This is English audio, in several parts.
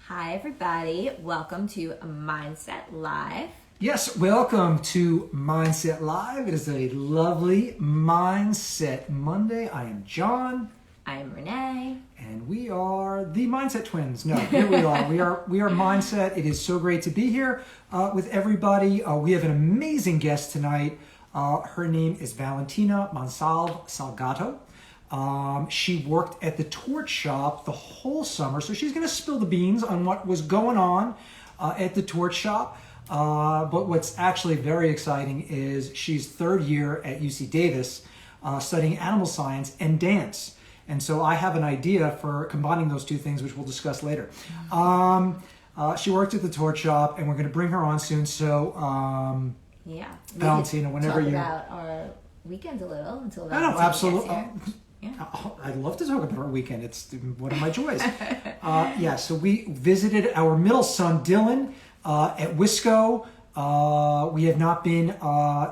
Hi, everybody. Welcome to Mindset Live. Yes, welcome to Mindset Live. It is a lovely Mindset Monday. I am John. I am Renee. And we are the Mindset Twins. No, here we are. We are Mindset. It is so great to be here with everybody. We have an amazing guest tonight. Her name is Valentina Monsalve Salgado. She worked at the Torc'd Shoppe the whole summer, so she's going to spill the beans on what was going on at the Torc'd Shoppe. But what's actually very exciting is she's third year at UC Davis studying animal science and dance. And so I have an idea for combining those two things, which we'll discuss later. She worked at the Torc'd Shoppe, and we're going to bring her on soon. So, Yeah. Valentina, whenever you... talk about our weekend a little until I know, absolutely. Yeah. I'd love to talk about our weekend. It's one of my joys. Yeah, so we visited our middle son, Dylan, at Wisco. We have not been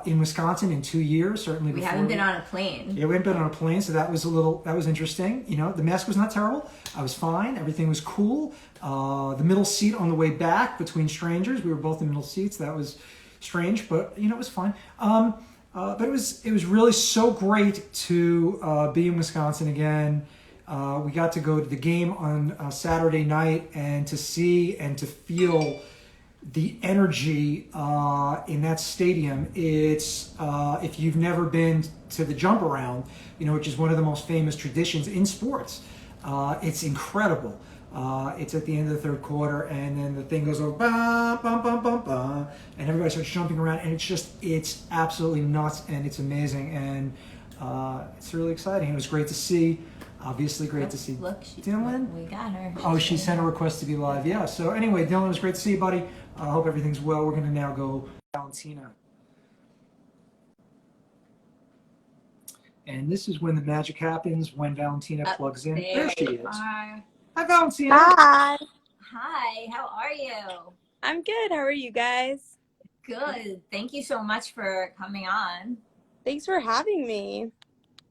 in Wisconsin in 2 years, certainly We before. haven't been on a plane. Yeah, we haven't been on a plane, so that was interesting. You know, the mask was not terrible. I was fine. Everything was cool. The middle seat on the way back between strangers. We were both in middle seats. That was strange, but you know, it was fine. But it was really so great to be in Wisconsin again. We got to go to the game on Saturday night and to see and to feel the energy in that stadium. It's if you've never been to the jump around, you know, which is one of the most famous traditions in sports, it's incredible. It's at the end of the third quarter, and then the thing goes over, bum, bum, bum, bum, bum, and everybody starts jumping around, and it's absolutely nuts, and it's amazing, and it's really exciting. It was great to see. Obviously, great to see Dylan. We got her. Oh, she sent a request to be live. Yeah. So anyway, Dylan, it was great to see you, buddy. I hope everything's well. We're going to now go Valentina. And this is when the magic happens, when Valentina plugs in. There she is. Are. Hi, Valentina. Hi. Hi, how are you? I'm good. How are you guys? Good. Thank you so much for coming on. Thanks for having me.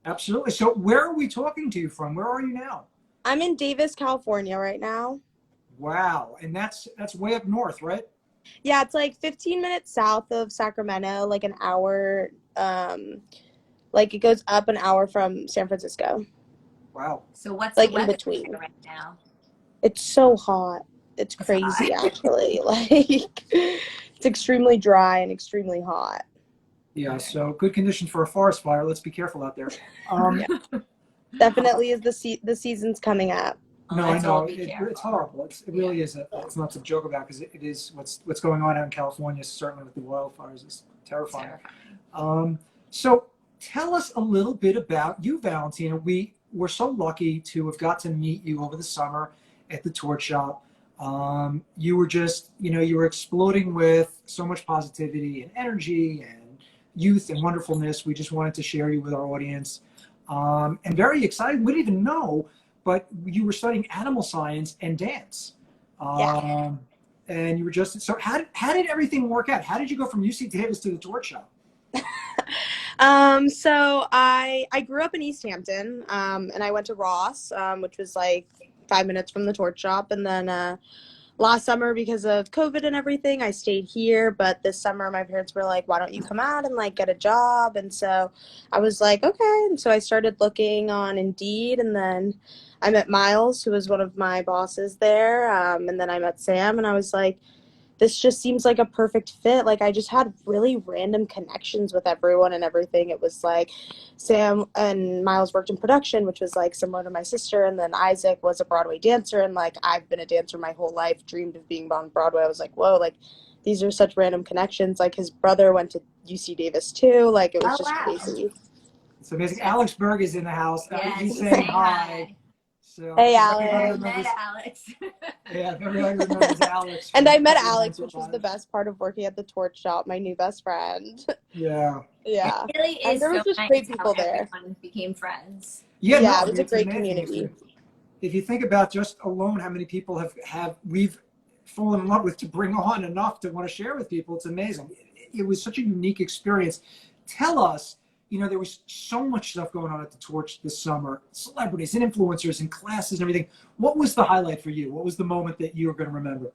Absolutely. So where are we talking to you from? Where are you now? I'm in Davis, California right now. Wow. And that's way up north, right? Yeah, it's like 15 minutes south of Sacramento, like an hour, like it goes up an hour from San Francisco. Wow. So what's like the weather in between right now? It's so hot. It's crazy, hot. actually. Like, it's extremely dry and extremely hot. Yeah, so good conditions for a forest fire. Let's be careful out there. Yeah. Definitely is the season's coming up. No, I Let's all know. be It's careful. horrible. It really is. It's not to joke about, because it is what's going on out in California, certainly with the wildfires, is terrifying. So tell us a little bit about you, Valentina. We were so lucky to have got to meet you over the summer at the Torc'd Shoppe. You were just, you were exploding with so much positivity and energy and youth and wonderfulness. We just wanted to share you with our audience. And very excited. We didn't even know, but you were studying animal science and dance. Yeah. And you were just, so how did everything work out? How did you go from UC Davis to the Torc'd Shoppe? So I grew up in East Hampton, and I went to Ross, which was like 5 minutes from the Torc'd Shoppe. And then, last summer, because of COVID and everything, I stayed here. But this summer, my parents were like, why don't you come out and like get a job? And so I was like, okay. And so I started looking on Indeed, and then I met Miles, who was one of my bosses there. And then I met Sam, and I was like, this just seems like a perfect fit. Like, I just had really random connections with everyone and everything. It was like Sam and Miles worked in production, which was like similar to my sister. And then Isaac was a Broadway dancer. And like, I've been a dancer my whole life, dreamed of being on Broadway. I was like, whoa, like these are such random connections. Like his brother went to UC Davis too. Like it was just crazy. It's amazing. Alex Berg is in the house. Yes, He's saying hi. So, Hey, I Alex. met Alex. Yeah, everybody remembers Alex. And I met Alex, which was the best part of working at the Torc'd Shoppe, my new best friend. Yeah. Yeah. It really And is there was so just nice great how people there. everyone became friends. Yeah, Yeah, no, it was a it's great amazing. community. If you think about just alone how many people we've fallen in love with to bring on enough to want to share with people, it's amazing. It was such a unique experience. Tell us, there was so much stuff going on at the Torch this summer, celebrities and influencers and classes and everything. What was the highlight for you? What was the moment that you were going to remember?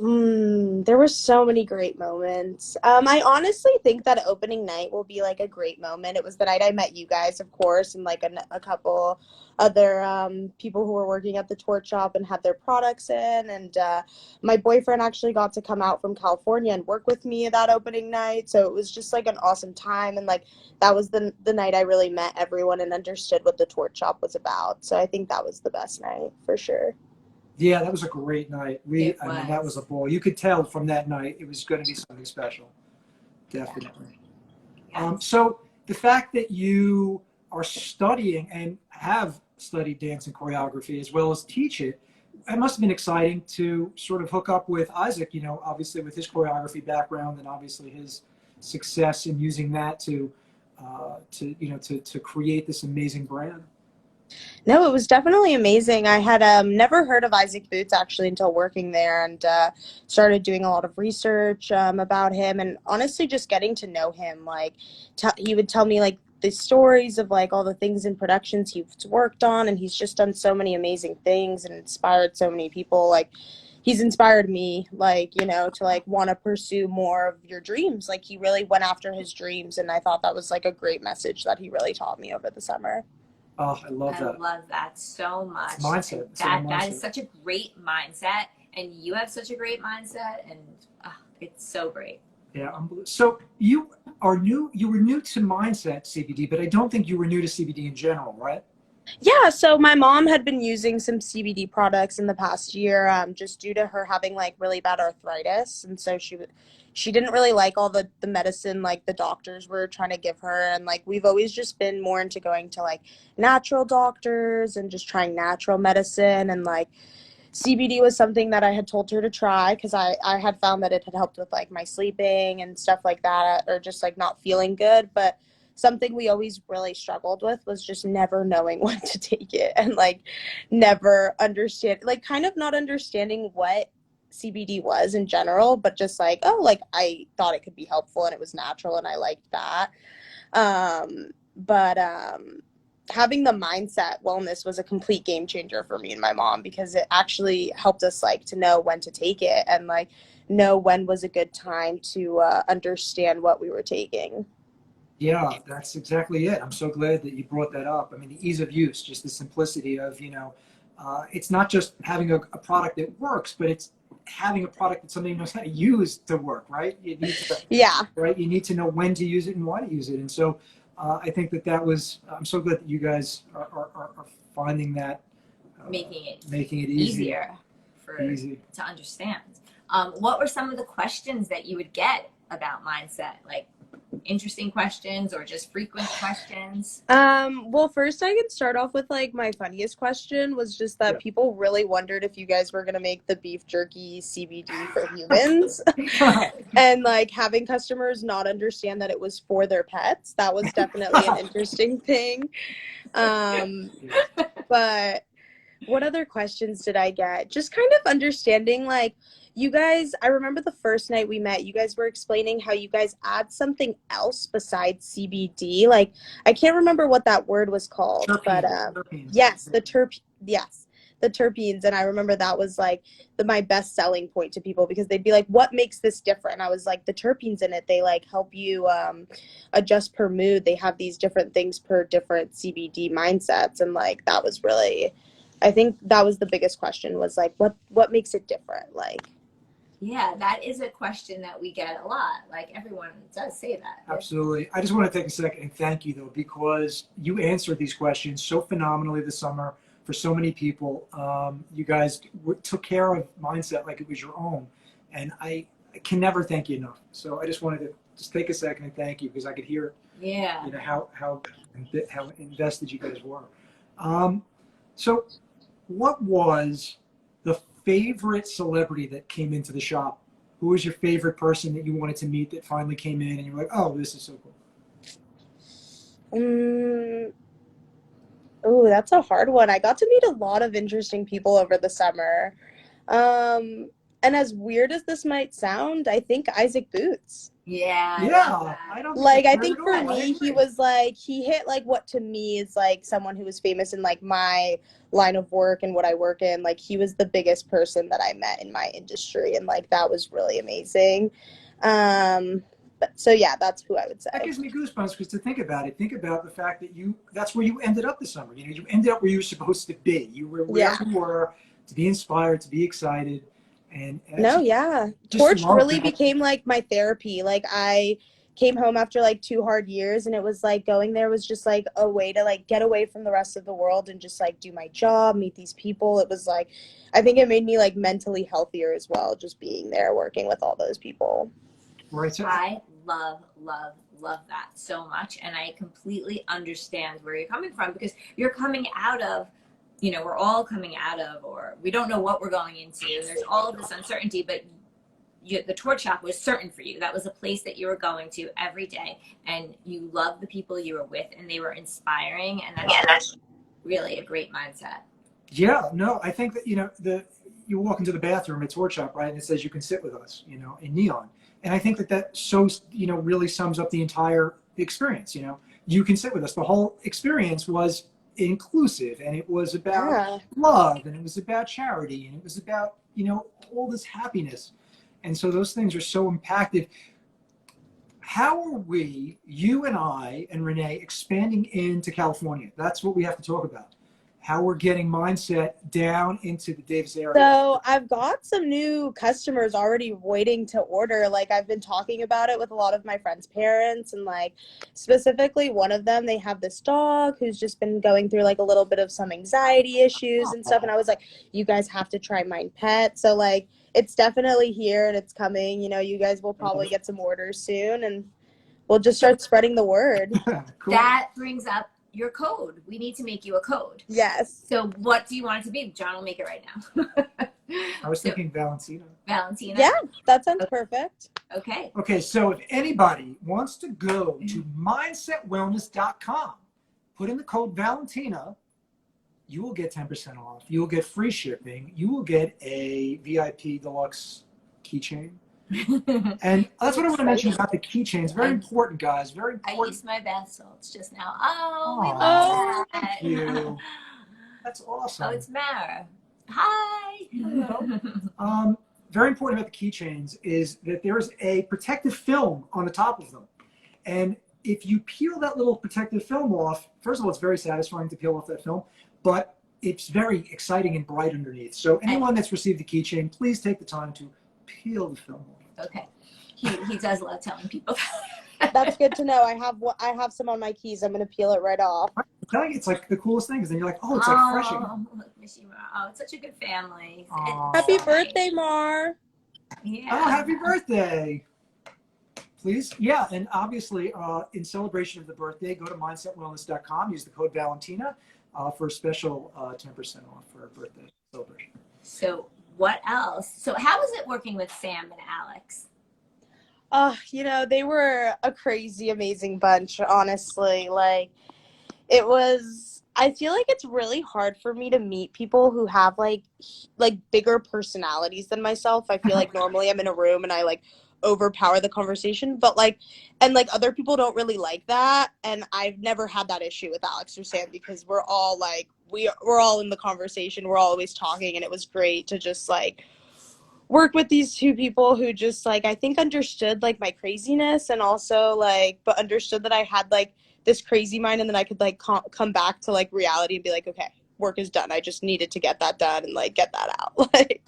There were so many great moments. I honestly think that opening night will be like a great moment. It was the night I met you guys, of course, and like a couple other people who were working at the Torc'd Shoppe and had their products in. And my boyfriend actually got to come out from California and work with me that opening night. So it was just like an awesome time. And like that was the night I really met everyone and understood what the Torc'd Shoppe was about. So I think that was the best night for sure. Yeah, that was a great night. I mean, that was was. a ball. You could tell from that night it was going to be something special. Definitely. Yes. So the fact that you are studying and have studied dance and choreography as well as teach it, it must have been exciting to sort of hook up with Isaac, obviously with his choreography background and obviously his success in using that to create this amazing brand. No, it was definitely amazing. I had never heard of Isaac Boots actually until working there and started doing a lot of research about him and honestly just getting to know him. Like he would tell me like the stories of like all the things in productions he's worked on, and he's just done so many amazing things and inspired so many people. Like he's inspired me, like, to like want to pursue more of your dreams. Like he really went after his dreams, and I thought that was like a great message that he really taught me over the summer. Oh, I love I that. love that so much. It's mindset. It's That mindset. is such a great mindset, and you have such a great mindset, and it's so great. Yeah. So you are new. You were new to mindset CBD, but I don't think you were new to CBD in general, right? Yeah, so my mom had been using some CBD products in the past year, just due to her having like really bad arthritis, and so she didn't really like all the medicine like the doctors were trying to give her, and like we've always just been more into going to like natural doctors and just trying natural medicine, and like CBD was something that I had told her to try because I had found that it had helped with like my sleeping and stuff like that, or just like not feeling good. But something we always really struggled with was just never knowing when to take it and like never understand, like kind of not understanding what CBD was in general, but just like, oh, like I thought it could be helpful and it was natural and I liked that. But having the mindset wellness was a complete game changer for me and my mom because it actually helped us like to know when to take it and like know when was a good time to understand what we were taking. Yeah, that's exactly it. I'm so glad that you brought that up. I mean, the ease of use, just the simplicity of, it's not just having a product that works, but it's having a product that somebody knows how to use to work, right? Yeah. Right? You need to know when to use it and why to use it. And so I think I'm so glad that you guys are finding that, Making it easy. easier Easy. to understand. What were some of the questions that you would get about mindset? Like interesting questions or just frequent questions? Well, first I can start off with like my funniest question was just that people really wondered if you guys were gonna make the beef jerky CBD for humans. And like having customers not understand that it was for their pets. That was definitely an interesting thing. But what other questions did I get? Just kind of understanding like you guys, I remember the first night we met, you guys were explaining how you guys add something else besides CBD. Like I can't remember what that word was called, but Terpenes. yes, the terpenes. And I remember that was like my best selling point to people because they'd be like, what makes this different? I was like, the terpenes in it, they like help you adjust per mood. They have these different things per different CBD mindsets. And like that was really, I think that was the biggest question was like, what makes it different? Like, Yeah, that is a question that we get a lot. Like everyone does say that. Absolutely. I just want to take a second and thank you though, because you answered these questions so phenomenally this summer for so many people. You guys took care of mindset like it was your own, and I can never thank you enough. So I just wanted to just take a second and thank you because I could hear, Yeah. how invested you guys were. So what was the favorite celebrity that came into the shop? Who was your favorite person that you wanted to meet that finally came in and you were like, oh, this is so cool? Oh, that's a hard one. I got to meet a lot of interesting people over the summer. And as weird as this might sound, I think Isaac Boots. Yeah. Yeah, I don't think Like, that's I weird think at for all. I me, he agree. was like, he hit like what to me is like someone who was famous in like my line of work and what I work in. Like, he was the biggest person that I met in my industry, and like that was really amazing. But so yeah, that's who I would That say. gives me goosebumps because to think about it, think about the fact that that's where you ended up this summer. You know, you ended up where you were supposed to be. You were where Yeah. you were to be inspired, to be excited. And I No, yeah. just Torched love really that. became like my therapy. Like, I came home after like 2 hard years, and it was like going there was just like a way to like get away from the rest of the world and just like do my job, meet these people. It was like, I think it made me like mentally healthier as well, just being there working with all those people. Right. So, I love, love, love that so much. And I completely understand where you're coming from, because you're coming out of, you know, we're all coming out of, or we don't know what we're going into. There's all of this uncertainty, but the Torc'd Shoppe was certain for you. That was a place that you were going to every day, and you loved the people you were with, and they were inspiring. And that's really a great mindset. yeah, no, I think that, you know, you walk into the bathroom at Torc'd Shoppe, right, and it says you can sit with us, you know, in neon. And I think that shows, you know, really sums up the entire experience. You know, you can sit with us. The whole experience was inclusive, and it was about Yeah. love, and it was about charity, and it was about, you know, all this happiness. And so those things are so impacted. How are we, you and I and Renee, expanding into California? That's what we have to talk about. How we're getting mindset down into the Davis area. So I've got some new customers already waiting to order. Like, I've been talking about it with a lot of my friends' parents, and like specifically one of them, they have this dog who's just been going through like a little bit of some anxiety issues and stuff. And I was like, you guys have to try Mind Pet. So like, it's definitely here and it's coming. You know, you guys will probably get some orders soon, and we'll just start spreading the word. Cool. That brings up your code. We need to make you a code. Yes. So what do you want it to be? John will make it right now. I was thinking Valentina. Valentina? Yeah, that sounds perfect. Okay. Okay, so if anybody wants to go to mindsetwellness.com, put in the code Valentina, you will get 10% off. You will get free shipping. You will get a VIP deluxe keychain. And that's what I want to mention about the keychains. Very important, guys. Very I important. used my bath salts just now. Oh, we Aw, love that. thank you. That's awesome. Oh, it's Mara. Hi. Hello. Very important about the keychains is that there is a protective film on the top of them. And if you peel that little protective film off, first of all, it's very satisfying to peel off that film, but it's very exciting and bright underneath. So anyone that's received the keychain, please take the time to peel the film off. Okay. He does love telling people that. That's good to know. I have some on my keys. I'm gonna peel it right off. I'm telling you, it's like the coolest thing, because then you're like, oh, it's like fresh again. Look, Mishima. Oh, it's such a good family. Aw. Happy So birthday, Mar. Yeah. Oh, happy birthday. Please. Yeah, and obviously, in celebration of the birthday, go to mindsetwellness.com, use the code Valentina for a special 10% off for our birthday celebration. So what else? So how was it working with Sam and Alex? You know, they were a crazy, amazing bunch, honestly. Like, it was, I feel like it's really hard for me to meet people who have like bigger personalities than myself. I feel like normally I'm in a room and I like overpower the conversation, but like, and like other people don't really like that. And I've never had that issue with Alex or Sam, because we're all like, we're all in the conversation. We're always talking, and it was great to just like work with these two people who just like, I think understood like my craziness, and also like, but understood that I had like this crazy mind, and then I could like come back to like reality and be like, okay, work is done. I just needed to get that done and like get that out. Like,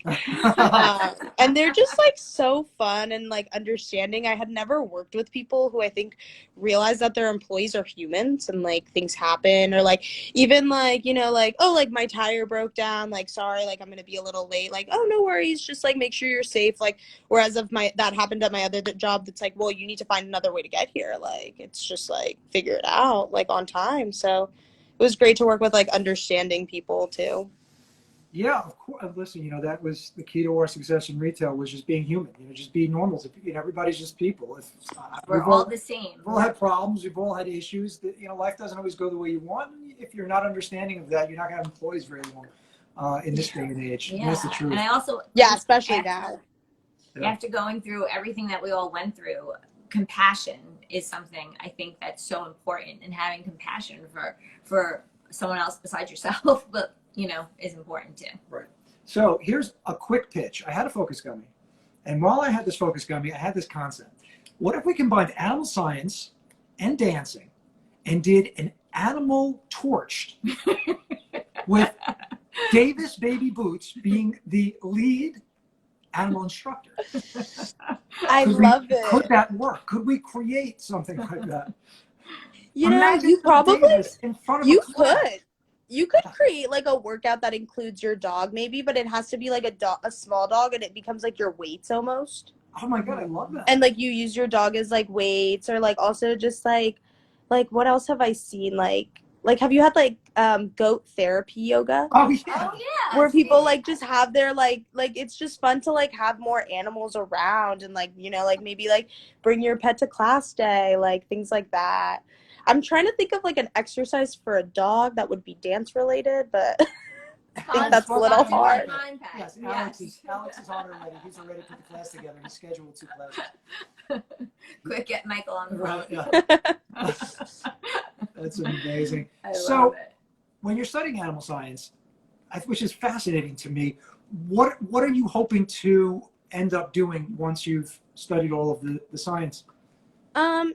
and they're just like so fun and like understanding. I had never worked with people who I think realize that their employees are humans, and like things happen, or like even like, you know, like, oh, like my tire broke down, like, sorry, like I'm gonna be a little late, like, oh, no worries, just like make sure you're safe. Like, whereas if that happened at my other job, that's like, well, you need to find another way to get here. Like, it's just like figure it out like on time. So it was great to work with like understanding people too. Yeah, of course. Listen, you know, that was the key to our success in retail, was just being human. You know, just being normal. You know, everybody's just people. We're all the same. We've all had problems. We've all had issues. That, you know, life doesn't always go the way you want. If you're not understanding of that, you're not going to have employees very long. in this day and age. Yeah. That's the truth. And I also Yeah, especially now. after going through everything that we all went through, compassion is something I think that's so important, and having compassion for someone else besides yourself, but is important too. Right. So here's a quick pitch. I had a focus gummy, and while I had this focus gummy, I had this concept. What if we combined animal science and dancing and did an animal torched with Davis Baby Boots being the lead animal instructor? I love it. Could that work? Could we create something like that? You Davis probably in front of you a class. could. You could create like a workout that includes your dog maybe, but it has to be like a small dog, and it becomes like your weights almost. Oh my God, I love that. And like you use your dog as like weights, or like also just like what else have I seen? Like have you had like goat therapy yoga? Oh yeah. Oh yeah. Where people like just have their like it's just fun to like have more animals around, and like like maybe like bring your pet to class day, like things like that. I'm trying to think of like an exercise for a dog that would be dance related, but I think that's a little hard. Yes, Alex is on it already. He's already put the class together. He's scheduled 2 classes. Quick, get Michael on the phone. Right, yeah. That's amazing. I So, love it. when you're studying animal science, which is fascinating to me, what are you hoping to end up doing once you've studied all of the science?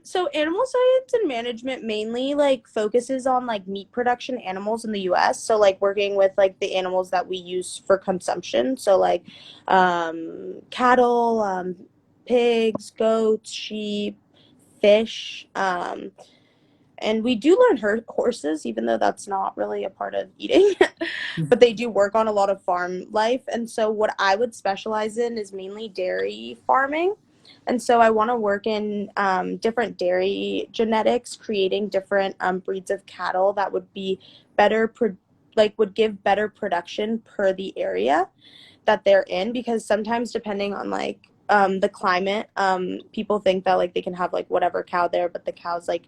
So animal science and management mainly like focuses on like meat production animals in the US. So like working with like the animals that we use for consumption. So like cattle, pigs, goats, sheep, fish, and we do learn horses, even though that's not really a part of eating, but they do work on a lot of farm life. And so what I would specialize in is mainly dairy farming. And so I want to work in different dairy genetics, creating different breeds of cattle that would be better, would give better production per the area that they're in. Because sometimes depending on like the climate, people think that like they can have like whatever cow there, but the cows like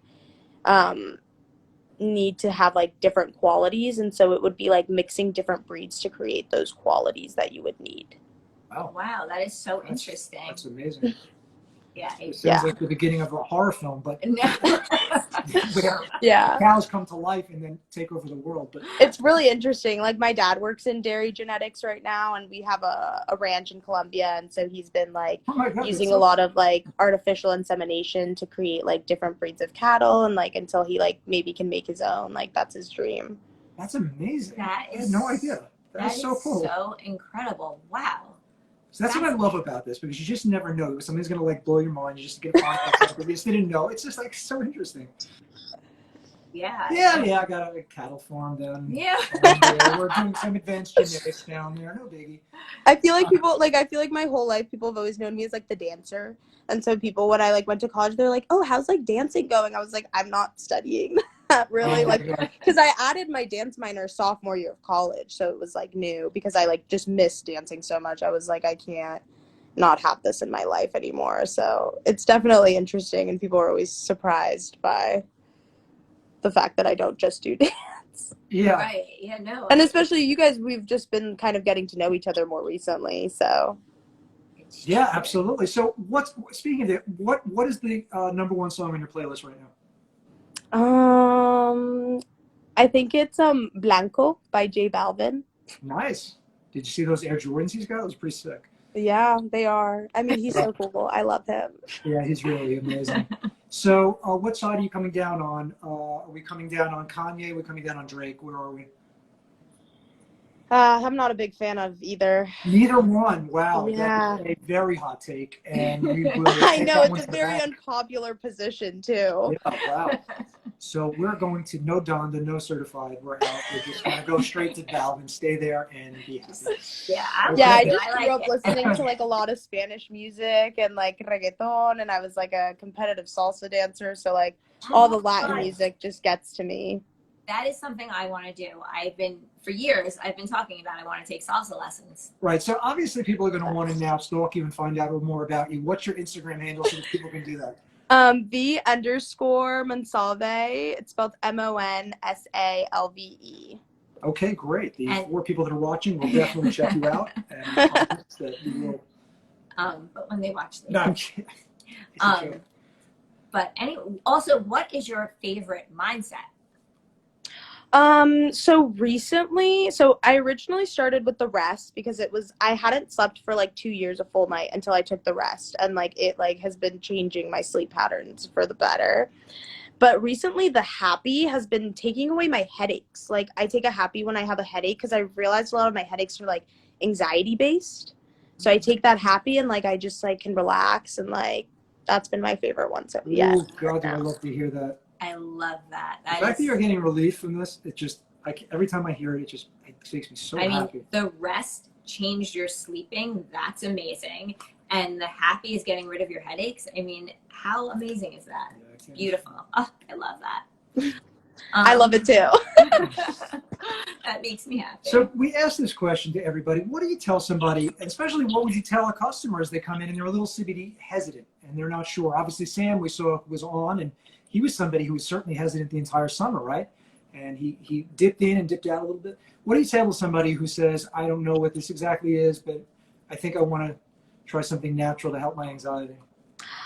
need to have like different qualities. And so it would be like mixing different breeds to create those qualities that you would need. Wow, that is so interesting. That's amazing. Yeah. It sounds like the beginning of a horror film, but where cows come to life and then take over the world. But it's really interesting. Like my dad works in dairy genetics right now, and we have a ranch in Colombia, and so he's been like using a lot of like artificial insemination to create like different breeds of cattle, and like until he like maybe can make his own. Like that's his dream. That's amazing. I had no idea. That is so cool. So incredible. Wow. So that's what I love about this, because you just never know. Something's going to like blow your mind. You just get a podcast, but you just didn't know. It's just like so interesting. Yeah. Yeah. I got a cattle farm down. Yeah. We're doing some advanced genetics down there. No biggie. I feel like my whole life people have always known me as like the dancer. And so people, when I like went to college, they're like, "Oh, how's like dancing going?" I was like, "I'm not studying that really." Like, because I added my dance minor sophomore year of college, so it was like new, because I like just missed dancing so much. I was like, I can't not have this in my life anymore. So it's definitely interesting, and people are always surprised by the fact that I don't just do dance. Yeah. Right. Yeah. No. And especially you guys, we've just been kind of getting to know each other more recently. So. Yeah, absolutely. So, speaking of it, what is the number one song on your playlist right now? I think it's Blanco by J Balvin. Nice. Did you see those Air Jordans he's got? It was pretty sick. Yeah, they are. I mean, he's so cool. I love him. Yeah, he's really amazing. So, what side are you coming down on? Are we coming down on Kanye? Are we coming down on Drake? Where are we? I'm not a big fan of either. Neither one. Wow. Yeah. That's a very hot take. And I know, it's a very unpopular position, too. Yeah, wow. So we're going to no Donda, no certified. We're out. We're just going to go straight to Valve and stay there and be happy. Yeah. I just grew up listening to like a lot of Spanish music and like reggaeton, and I was like a competitive salsa dancer. So like all the Latin music just gets to me. That is something I want to do. For years, I've been talking about I want to take salsa lessons. Right. So obviously people are going to want to now stalk you and find out more about you. What's your Instagram handle so that people can do that? V_Monsalve. It's spelled Monsalve. Okay, great. The And- 4 people that are watching will definitely check you out, and I promise that you will. But when they watch this. No, I'm kidding. It's a joke. But also, what is your favorite mindset? So recently, I originally started with the rest because I hadn't slept for like 2 years a full night until I took the rest, and like it like has been changing my sleep patterns for the better. But recently the happy has been taking away my headaches. Like I take a happy when I have a headache because I realized a lot of my headaches are like anxiety based. So I take that happy and like I just like can relax, and like that's been my favorite one. So yeah. Oh God, do I love to hear that. I love that. The fact that you're getting relief from this, it just, every time I hear it, it makes me so happy. The rest changed your sleeping. That's amazing. And the happy is getting rid of your headaches. I mean, how amazing is that? Yeah, Beautiful. Oh, I love that. I love it too. That makes me happy. So we asked this question to everybody. What do you tell somebody, and especially what would you tell a customer as they come in and they're a little CBD hesitant and they're not sure? Obviously, Sam, we saw, was on, and he was somebody who was certainly hesitant the entire summer, right? And he dipped in and dipped out a little bit. What do you tell somebody who says, I don't know what this exactly is, but I think I want to try something natural to help my anxiety?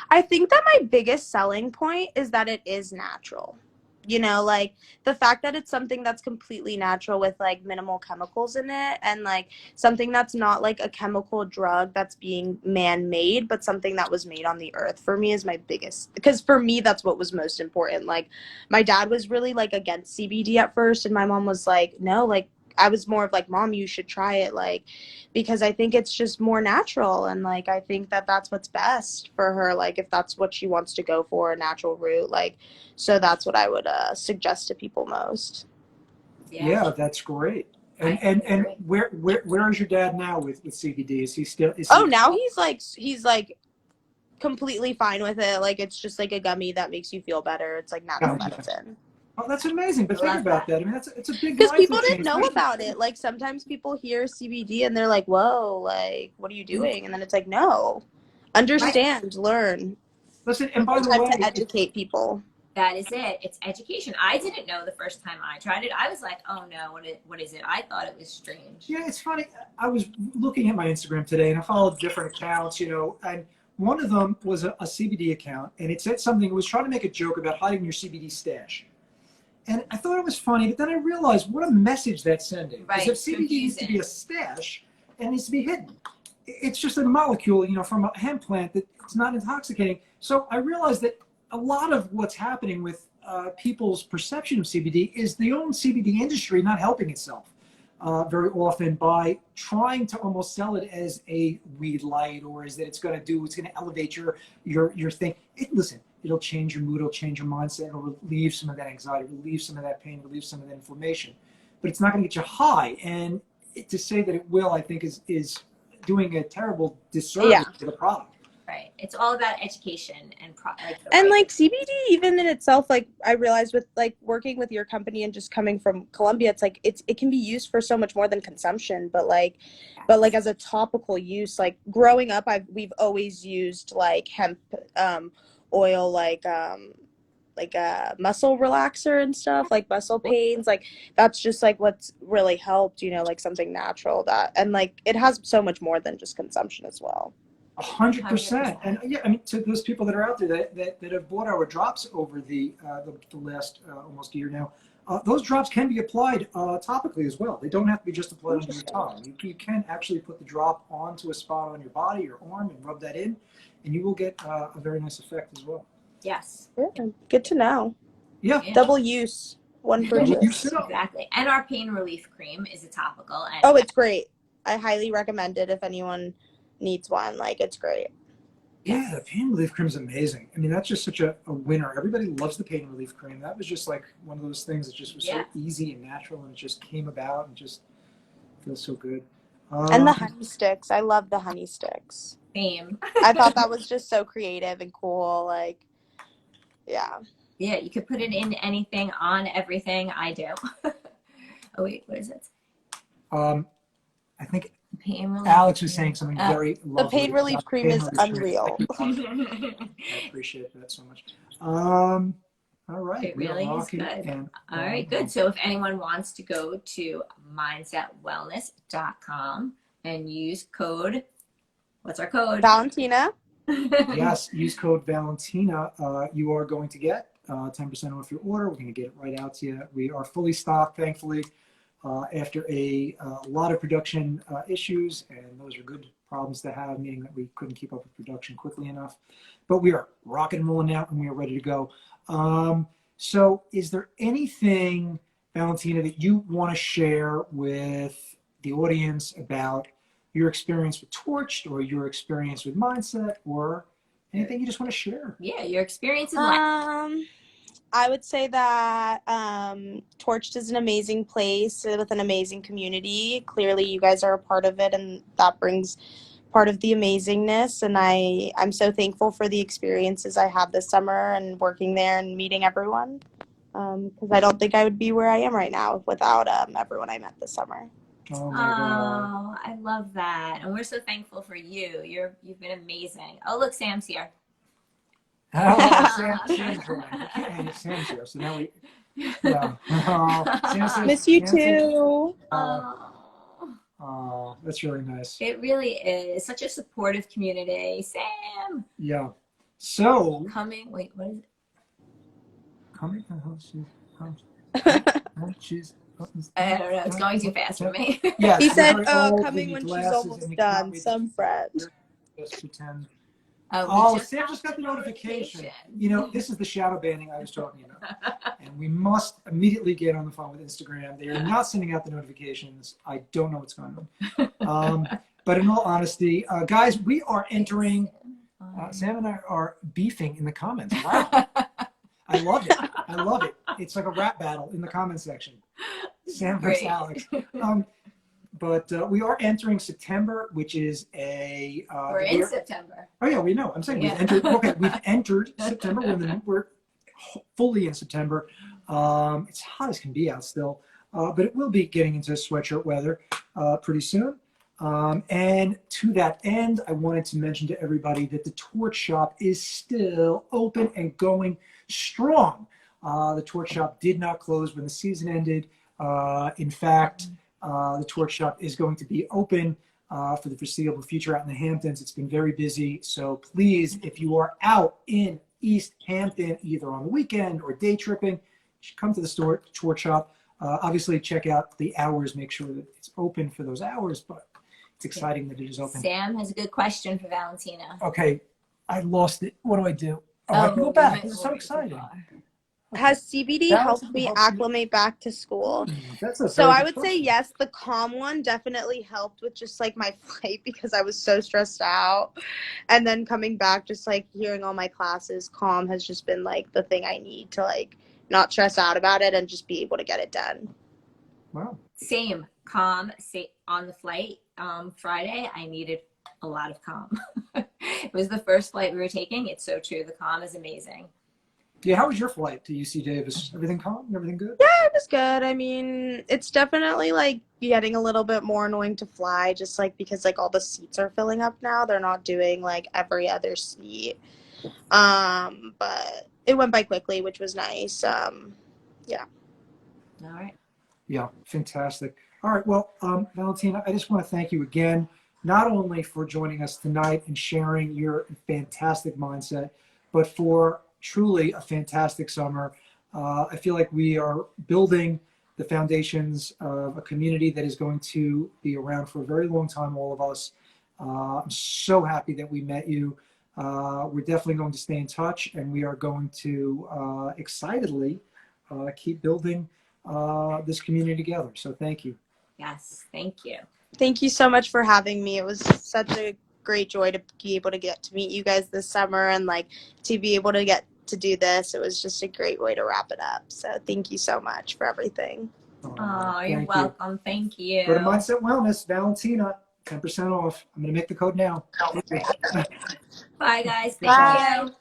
I think that my biggest selling point is that it is natural. You know, like the fact that it's something that's completely natural with like minimal chemicals in it, and like something that's not like a chemical drug that's being man-made, but something that was made on the earth, for me is my biggest, because for me that's what was most important. Like my dad was really like against CBD at first, and my mom was like, no, like I was more of like, Mom, you should try it, like, because I think it's just more natural, and like I think that that's what's best for her, like if that's what she wants to go for, a natural route, like, so that's what I would suggest to people most. Yeah, that's great. And where is your dad now with CBD? Is he still? Now he's like completely fine with it. Like it's just like a gummy that makes you feel better. It's like natural medicine. Oh, that's amazing. But think about that. I mean, it's a big. Because people didn't know about it. Like sometimes people hear CBD and they're like, "Whoa, like what are you doing?" And then it's like, "No, understand, learn." Listen, and by the way, to educate people. That is it. It's education. I didn't know the first time I tried it. I was like, oh no, what is it? I thought it was strange. Yeah, it's funny. I was looking at my Instagram today and I followed different accounts, you know, and one of them was a CBD account, and it said something, it was trying to make a joke about hiding your CBD stash. And I thought it was funny, but then I realized what a message that's sending. Right. Because if CBD needs to be a stash, it needs to be hidden. It's just a molecule, you know, from a hemp plant that it's not intoxicating. So I realized that a lot of what's happening with people's perception of CBD is the own CBD industry not helping itself very often by trying to almost sell it as a weed light, or is that it's going to elevate your thing. Listen, it'll change your mood, it'll change your mindset, it'll relieve some of that anxiety, relieve some of that pain, relieve some of that inflammation. But it's not going to get you high. And to say that it will, I think, is doing a terrible disservice to the product. Right. It's all about education and like CBD even in itself, like I realized with like working with your company and just coming from Colombia, it's like it can be used for so much more than consumption, but like as a topical use, like growing up we've always used like hemp oil, like a muscle relaxer and stuff, like muscle pains, like that's just like what's really helped, you know, like something natural that, and like it has so much more than just consumption as well. 100%. And yeah, I mean, to those people that are out there that have bought our drops over the last almost year now, those drops can be applied topically as well. They don't have to be just applied on your tongue. You can actually put the drop onto a spot on your body, your arm, and rub that in, and you will get a very nice effect as well. Yes. Yeah, good to know. Yeah. Double use, one purchase. Exactly. And our pain relief cream is a topical. And it's great. I highly recommend it if anyone needs one. Like it's great. Yeah, the pain relief cream is amazing. I mean, that's just such a winner. Everybody loves the pain relief cream. That was just like one of those things that just was so easy and natural, and it just came about and just feels so good. And the honey sticks. I love the honey sticks. Same. I thought that was just so creative and cool. Like, yeah. Yeah, you could put it in anything, on everything. I do. Oh wait, what is it? I think pain relief. Alex was saying something very lovely. The pain relief cream is unreal. I appreciate that so much. All right. It really is good. And, all right, good. So if anyone wants to go to mindsetwellness.com and use code, what's our code? Valentina. Yes, use code Valentina. You are going to get 10% off your order. We're going to get it right out to you. We are fully stocked, thankfully, after a lot of production issues, and those are good problems to have, meaning that we couldn't keep up with production quickly enough. But we are rocking and rolling now, and we are ready to go. So is there anything, Valentina, that you want to share with the audience about your experience with Torc'd or your experience with Mindset or anything you just want to share? Yeah, your experience in life. I would say that Torc'd is an amazing place with an amazing community. Clearly, you guys are a part of it, and that brings part of the amazingness. And I'm so thankful for the experiences I had this summer and working there and meeting everyone. Because I don't think I would be where I am right now without everyone I met this summer. Oh my God. I love that, and we're so thankful for you. You've been amazing. Oh, look, Sam's here. Oh, Sam's joining. Okay, Sam's here. So now we, yeah. Sam says, Miss you Sam says, too. oh, that's really nice. It really is such a supportive community. Sam. Yeah. So Coming. Wait, what is it? coming from she's. I don't know. It's going too fast for me. Yeah. He said, very "Oh, old, coming we when need she's glasses, almost and we done." can't wait Some friend. Just pretend. Oh, Sam just got the notification. You know, this is the shadow banning I was talking about. And we must immediately get on the phone with Instagram. They are not sending out the notifications. I don't know what's going on. But in all honesty, guys, we are entering, Sam and I are beefing in the comments. Wow. I love it. I love it. It's like a rap battle in the comment section. Sam versus Alex. But we are entering September, which is a. We're in September. Oh yeah, we know. I'm saying we've entered. Okay, we've entered September. We're fully in September. It's hot as can be out still, but it will be getting into sweatshirt weather pretty soon. And to that end, I wanted to mention to everybody that the Torc'd Shoppe is still open and going strong. The Torc'd Shoppe did not close when the season ended. In fact, the Torc'd Shoppe is going to be open for the foreseeable future out in the Hamptons. It's been very busy. So please, if you are out in East Hampton, either on the weekend or day tripping, you should come to the store, Torc'd Shoppe. Obviously, check out the hours. Make sure that it's open for those hours, but it's exciting that it is open. Sam has a good question for Valentina. Okay, I lost it. What do I do? Oh, I can go back. This is so exciting. Has CBD helped me acclimate back to school? So I would say yes, the Calm one definitely helped with just like my flight because I was so stressed out. And then coming back, just like hearing all my classes, Calm has just been like the thing I need to like not stress out about it and just be able to get it done. Wow. Same. Calm. On the flight Friday, I needed a lot of Calm. It was the first flight we were taking. It's so true. The Calm is amazing. Yeah, how was your flight to UC Davis? Everything calm? Everything good? Yeah, it was good. I mean, it's definitely like getting a little bit more annoying to fly just like because like all the seats are filling up now. They're not doing like every other seat. But it went by quickly, which was nice. Yeah. All right. Yeah, fantastic. All right, well, Valentina, I just want to thank you again, not only for joining us tonight and sharing your fantastic mindset, but for truly a fantastic summer. I feel like we are building the foundations of a community that is going to be around for a very long time, all of us. I'm so happy that we met you. We're definitely going to stay in touch, and we are going to excitedly keep building this community together. So thank you. Yes, thank you. Thank you so much for having me. It was such a great joy to be able to get to meet you guys this summer and like to be able to get to do this. It was just a great way to wrap it up. So thank you so much for everything. Oh, you're welcome. Thank you. Go to Mindset Wellness, Valentina, 10% off. I'm going to make the code now. Bye, guys. Thank Bye. you.